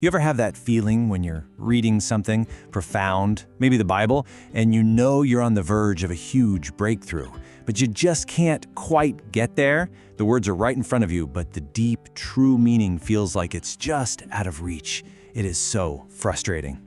You ever have that feeling when you're reading something profound, maybe the Bible, and you know you're on the verge of a huge breakthrough, but you just can't quite get there? The words are right in front of you, but the deep, true meaning feels like it's just out of reach. It is so frustrating.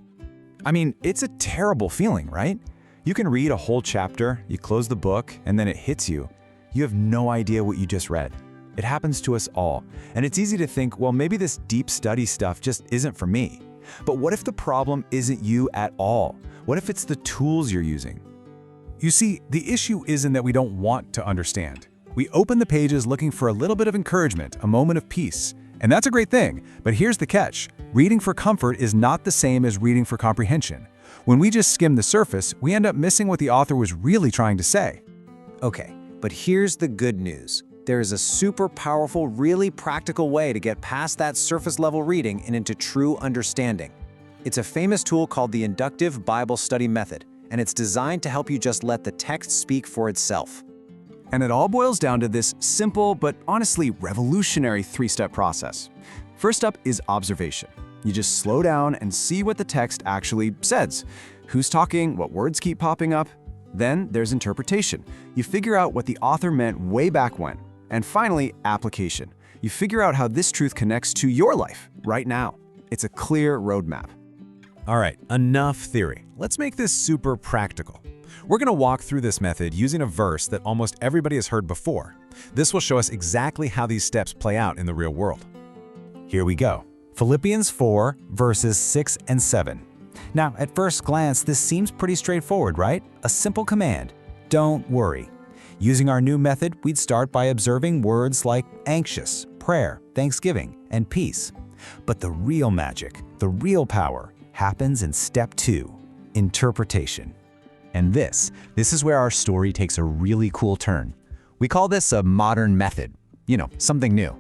I mean, it's a terrible feeling, right? You can read a whole chapter, you close the book, and then it hits you. You have no idea what you just read. It happens to us all, and it's easy to think, well, maybe this deep study stuff just isn't for me. But what if the problem isn't you at all? What if it's the tools you're using? You see, the issue isn't that we don't want to understand. We open the pages looking for a little bit of encouragement, a moment of peace. And that's a great thing, but here's the catch. Reading for comfort is not the same as reading for comprehension. When we just skim the surface, we end up missing what the author was really trying to say. Okay, but here's the good news. There is a super powerful, really practical way to get past that surface-level reading and into true understanding. It's a famous tool called the Inductive Bible Study Method, and it's designed to help you just let the text speak for itself. And it all boils down to this simple but honestly revolutionary three-step process. First up is observation. You just slow down and see what the text actually says. Who's talking, what words keep popping up. Then there's interpretation. You figure out what the author meant way back when. And finally, application. You figure out how this truth connects to your life right now. It's a clear roadmap. All right, enough theory. Let's make this super practical. We're going to walk through this method using a verse that almost everybody has heard before. This will show us exactly how these steps play out in the real world. Here we go. Philippians 4, verses 6 and 7. Now, at first glance, this seems pretty straightforward, right? A simple command. Don't worry. Using our new method, we'd start by observing words like anxious, prayer, thanksgiving, and peace. But the real magic, the real power, happens in step 2, interpretation. And this is where our story takes a really cool turn. We call this a modern method, something new.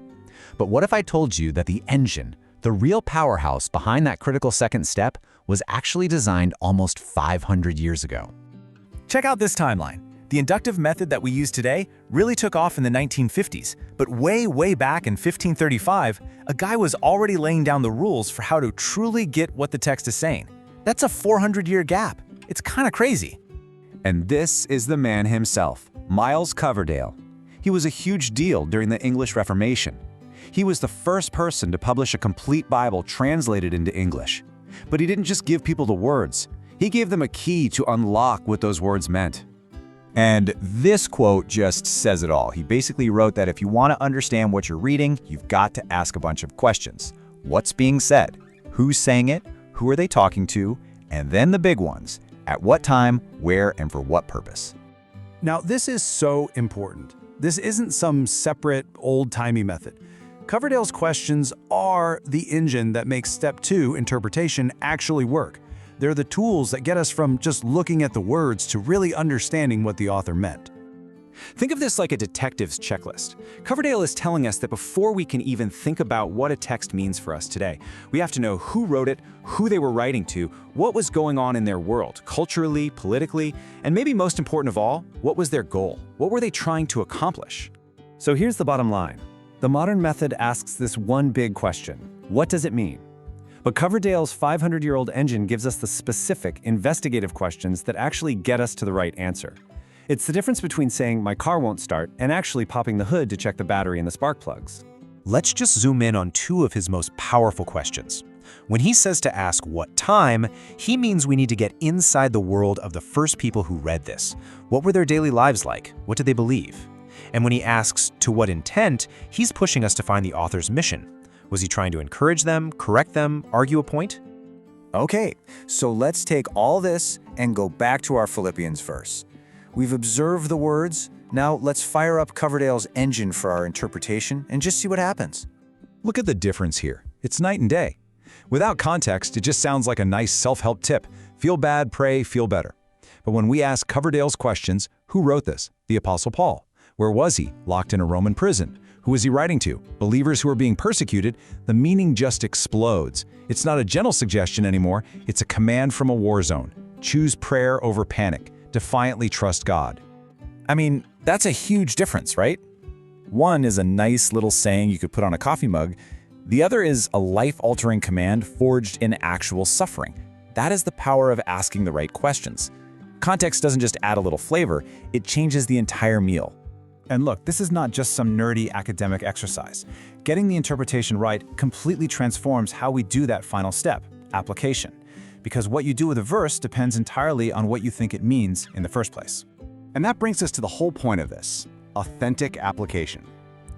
But what if I told you that the engine, the real powerhouse behind that critical second step, was actually designed almost 500 years ago? Check out this timeline. The inductive method that we use today really took off in the 1950s, but way back in 1535, a guy was already laying down the rules for how to truly get what the text is saying. That's a 400-year gap. It's kind of crazy. And this is the man himself, Miles Coverdale. He was a huge deal during the English Reformation. He was the first person to publish a complete Bible translated into English. But he didn't just give people the words. He gave them a key to unlock what those words meant. And this quote just says it all. He basically wrote that if you want to understand what you're reading, you've got to ask a bunch of questions. What's being said? Who's saying it? Who are they talking to? And then the big ones. At what time, where, and for what purpose? Now, this is so important. This isn't some separate, old-timey method. Coverdale's questions are the engine that makes step 2, interpretation, actually work. They're the tools that get us from just looking at the words to really understanding what the author meant. Think of this like a detective's checklist. Coverdale is telling us that before we can even think about what a text means for us today, we have to know who wrote it, who they were writing to, what was going on in their world, culturally, politically, and maybe most important of all, what was their goal? What were they trying to accomplish? So here's the bottom line. The modern method asks this one big question: what does it mean? But Coverdale's 500-year-old engine gives us the specific, investigative questions that actually get us to the right answer. It's the difference between saying, "my car won't start," and actually popping the hood to check the battery and the spark plugs. Let's just zoom in on 2 of his most powerful questions. When he says to ask what time, he means we need to get inside the world of the first people who read this. What were their daily lives like? What did they believe? And when he asks to what intent, he's pushing us to find the author's mission. Was he trying to encourage them, correct them, argue a point? Okay, so let's take all this and go back to our Philippians verse. We've observed the words. Now let's fire up Coverdale's engine for our interpretation and just see what happens. Look at the difference here. It's night and day. Without context, it just sounds like a nice self-help tip. Feel bad, pray, feel better. But when we ask Coverdale's questions, who wrote this? The Apostle Paul. Where was he? Locked in a Roman prison. Who was he writing to? Believers who are being persecuted. The meaning just explodes. It's not a gentle suggestion anymore. It's a command from a war zone. Choose prayer over panic. Defiantly trust God. I mean, that's a huge difference, right? One is a nice little saying you could put on a coffee mug. The other is a life-altering command forged in actual suffering. That is the power of asking the right questions. Context doesn't just add a little flavor, it changes the entire meal. And look, this is not just some nerdy academic exercise. Getting the interpretation right completely transforms how we do that final step, application. Because what you do with a verse depends entirely on what you think it means in the first place. And that brings us to the whole point of this, authentic application.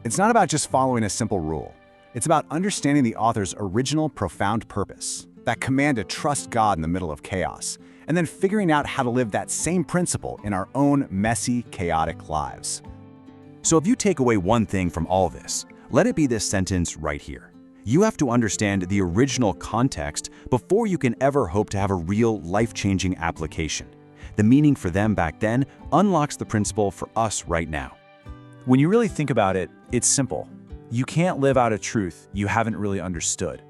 It's not about just following a simple rule. It's about understanding the author's original profound purpose, that command to trust God in the middle of chaos, and then figuring out how to live that same principle in our own messy, chaotic lives. So if you take away one thing from all this, let it be this sentence right here. You have to understand the original context before you can ever hope to have a real life-changing application. The meaning for them back then unlocks the principle for us right now. When you really think about it, it's simple. You can't live out a truth you haven't really understood.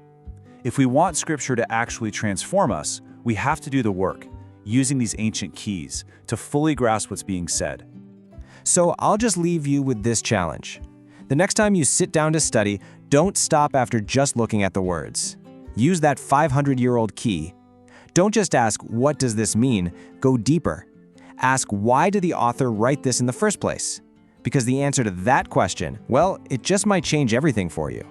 If we want Scripture to actually transform us, we have to do the work, using these ancient keys to fully grasp what's being said. So I'll just leave you with this challenge. The next time you sit down to study, don't stop after just looking at the words. Use that 500-year-old key. Don't just ask, what does this mean? Go deeper. Ask, why did the author write this in the first place? Because the answer to that question, well, it just might change everything for you.